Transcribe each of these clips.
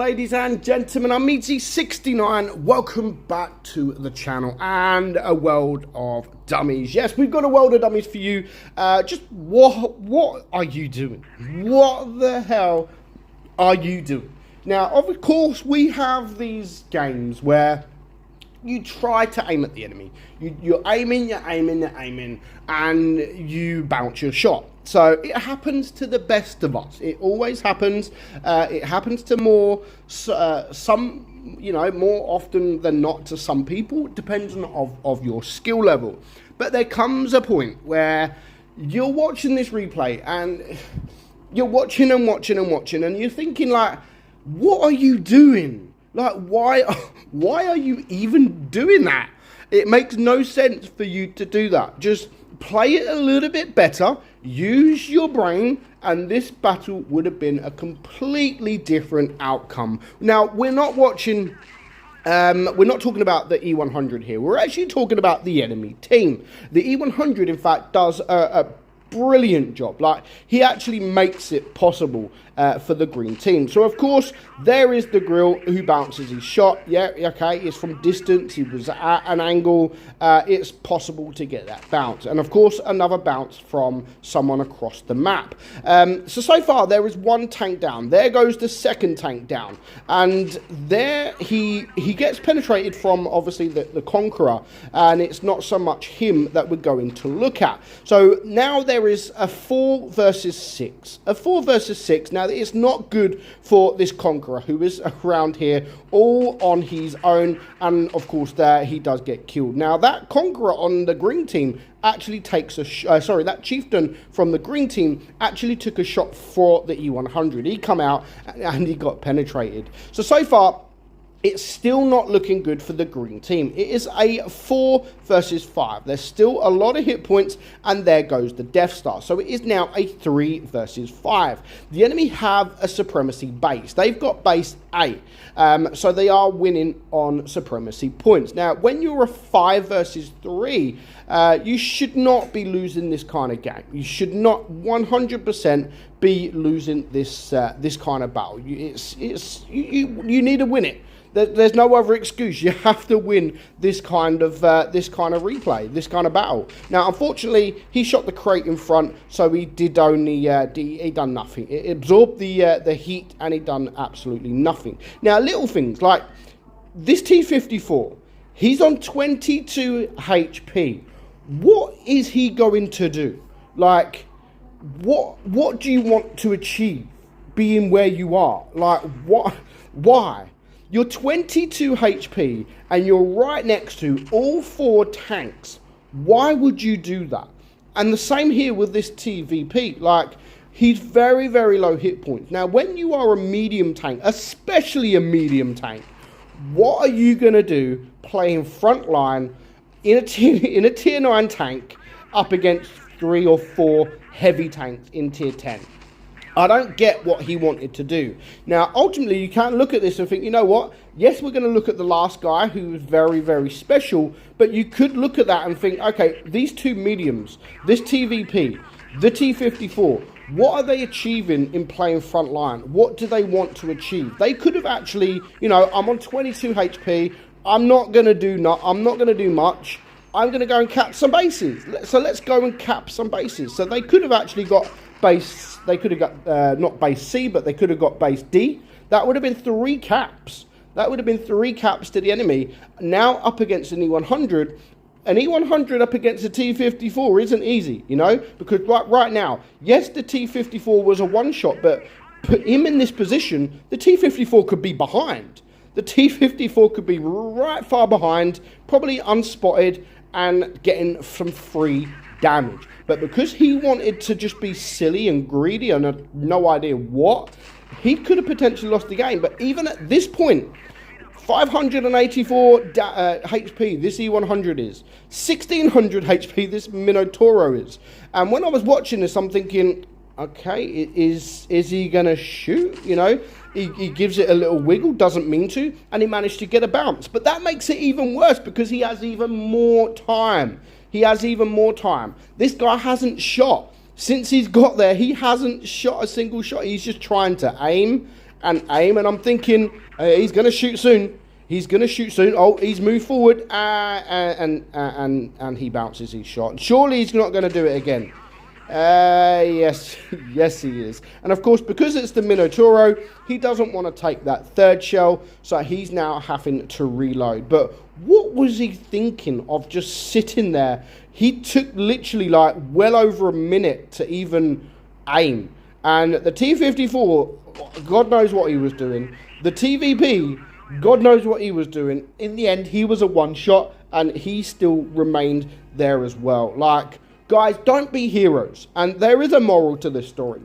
ladies and gentlemen, I'm meadsy69. Welcome back to the channel and a world of dummies. Yes, we've got a world of dummies for you. Just what are you doing? What the hell are you doing? Now, of course, we have these games where you try to aim at the enemy. You're aiming, and you bounce your shot. So it happens to the best of us. It always happens. It happens to more often than not to some people. It depends on your skill level. But there comes a point where you're watching this replay and you're watching, and you're thinking like, what are you doing? Like, why are you even doing that? It makes no sense for you to do that. Just play it a little bit better, use your brain, and this battle would have been a completely different outcome. Now, we're not talking about the E100 here. We're actually talking about the enemy team. The E100, in fact, does a brilliant job. Like, he actually makes it possible for the green team. So of course there is the grill who bounces his shot. Yeah, okay, it's from distance, he was at an angle, it's possible to get that bounce, and of course another bounce from someone across the map. So far there is one tank down. There goes the second tank down, and there he gets penetrated from obviously the Conqueror, and it's not so much him that we're going to look at. So now there is a 4 versus 6. A 4 versus 6. Now, it's not good for this Conqueror, who is around here all on his own, and of course there he does get killed. Now, that Conqueror on the green team actually takes a that Chieftain from the green team actually took a shot for the E100. He come out and he got penetrated. So far it's still not looking good for the green team. It is a 4 versus 5. There's still a lot of hit points, and there goes the Death Star. So it is now a 3 versus 5. The enemy have a supremacy base. They've got base A. So they are winning on supremacy points. Now, when you're a 5 versus 3, you should not be losing this kind of game. You should not 100% be losing this kind of battle. You need to win it. There's no other excuse. You have to win this kind of replay, this kind of battle. Now, unfortunately, he shot the crate in front, so he did only he done nothing. It absorbed the heat, and he done absolutely nothing. Now, little things like this T-54. He's on 22 HP. What is he going to do? Like, what do you want to achieve being where you are? Like, what? Why? You're 22 HP and you're right next to all 4 tanks. Why would you do that? And the same here with this TVP. Like, he's very, very low hit points. Now, when you are a medium tank, especially a medium tank, what are you going to do playing front line in a tier 9 tank up against 3 or 4 heavy tanks in tier 10? I don't get what he wanted to do. Now, ultimately, you can't look at this and think, you know what? Yes, we're going to look at the last guy who was very, very special, but you could look at that and think, okay, these 2 mediums, this TVP, the T-54, what are they achieving in playing front line? What do they want to achieve? They could have actually, you know, I'm on 22 HP. I'm not going to do much. I'm going to go and cap some bases. So let's go and cap some bases. So they could have actually got base, they could have got, not base C, but they could have got base D. That would have been 3 caps. That would have been 3 caps to the enemy. Now up against an E100. An E100 up against a T-54 isn't easy, you know, because right now, yes, the T-54 was a one-shot, but put him in this position, the T-54 could be behind. The T-54 could be right far behind, probably unspotted, and getting some free damage. But because he wanted to just be silly and greedy and had no idea what, he could have potentially lost the game. But even at this point, 584 HP this E100 is, 1600 HP this Minotauro is. And when I was watching this, I'm thinking, okay, is he gonna shoot? You know, he gives it a little wiggle, doesn't mean to, and he managed to get a bounce. But that makes it even worse because he has even more time. This guy hasn't shot. Since he's got there, he hasn't shot a single shot. He's just trying to aim and aim, and I'm thinking, he's going to shoot soon. He's going to shoot soon. Oh, he's moved forward, and he bounces his shot. Surely he's not going to do it again. Yes, yes he is. And of course, because it's the Minotauro, he doesn't want to take that third shell, so he's now having to reload. But what was he thinking of just sitting there? He took literally like well over a minute to even aim. And the T-54, God knows what he was doing. The TVP, God knows what he was doing. In the end, he was a one-shot, and he still remained there as well. Like, guys, don't be heroes. And there is a moral to this story,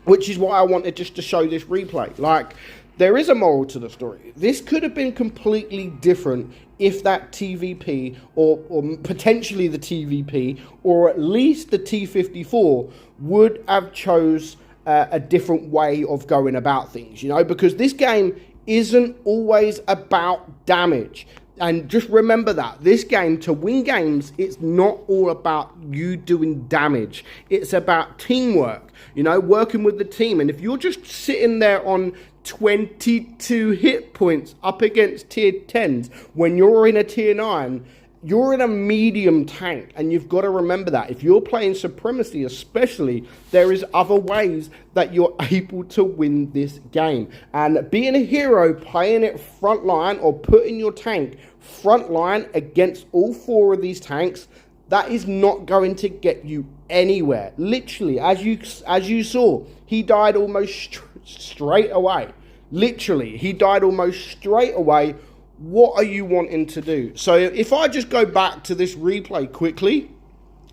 which is why I wanted just to show this replay. Like, there is a moral to the story. This could have been completely different if that TVP, or potentially the TVP, or at least the T-54 would have chose a different way of going about things, you know, because this game isn't always about damage. And just remember that this game, to win games, it's not all about you doing damage. It's about teamwork, you know, working with the team. And if you're just sitting there on 22 hit points up against tier 10s when you're in a tier 9, you're in a medium tank, and you've got to remember that. If you're playing Supremacy especially, there is other ways that you're able to win this game. And being a hero, playing it front line, or putting your tank front line against all 4 of these tanks, that is not going to get you anywhere. Literally, as you saw, he died almost straight away. Literally, he died almost straight away. What are you wanting to do? So if I just go back to this replay quickly,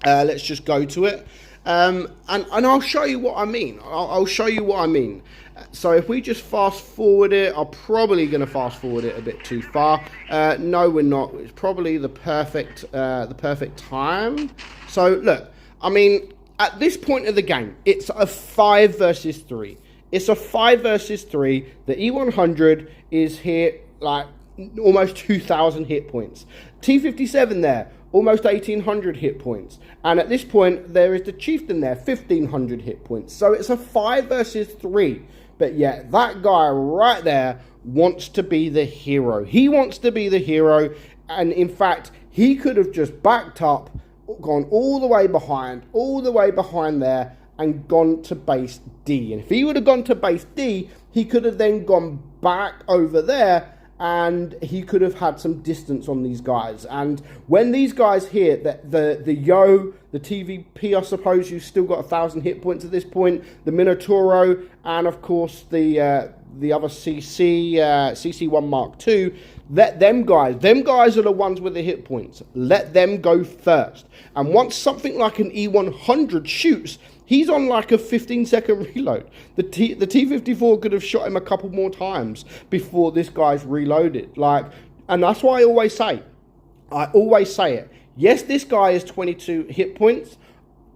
let's just go to it, and I'll show you what I mean. I'll show you what I mean. So if we just fast forward it, I'm probably going to fast forward it a bit too far. No, we're not. It's probably the perfect time. So look, I mean, at this point of the game, it's a 5 versus 3. It's a 5 versus 3. The E100 is here, like, almost 2,000 hit points. T-57 there, almost 1,800 hit points. And at this point, there is the Chieftain there, 1,500 hit points. So it's a 5 versus 3. But yeah, that guy right there wants to be the hero. He wants to be the hero. And in fact, he could have just backed up, gone all the way behind there, and gone to base D. And if he would have gone to base D, he could have then gone back over there, and he could have had some distance on these guys. And when these guys here, the Yo, the TVP, I suppose, you've still got 1,000 hit points at this point, the Minotauro, and of course the other CC1 Mark II, let them guys are the ones with the hit points. Let them go first. And once something like an E100 shoots, he's on like a 15-second reload. The T-54 could have shot him a couple more times before this guy's reloaded. Like, and that's why I always say it. Yes, this guy is 22 hit points.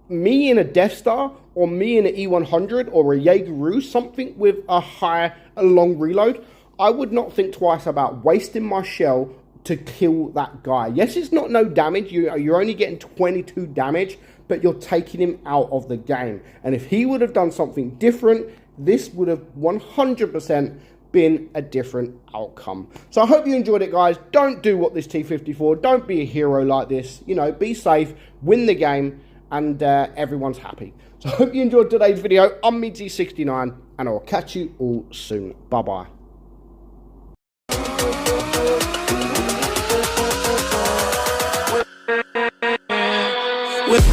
Me in a Death Star, or me in an E100, or a Jaeger, something with a long reload, I would not think twice about wasting my shell to kill that guy. Yes, it's not no damage. You're only getting 22 damage, but you're taking him out of the game. And if he would have done something different, this would have 100% been a different outcome. So I hope you enjoyed it, guys. Don't do what this T-54. Don't be a hero like this. You know, be safe, win the game, and everyone's happy. So I hope you enjoyed today's video. I'm meadsy69, and I'll catch you all soon. Bye-bye. With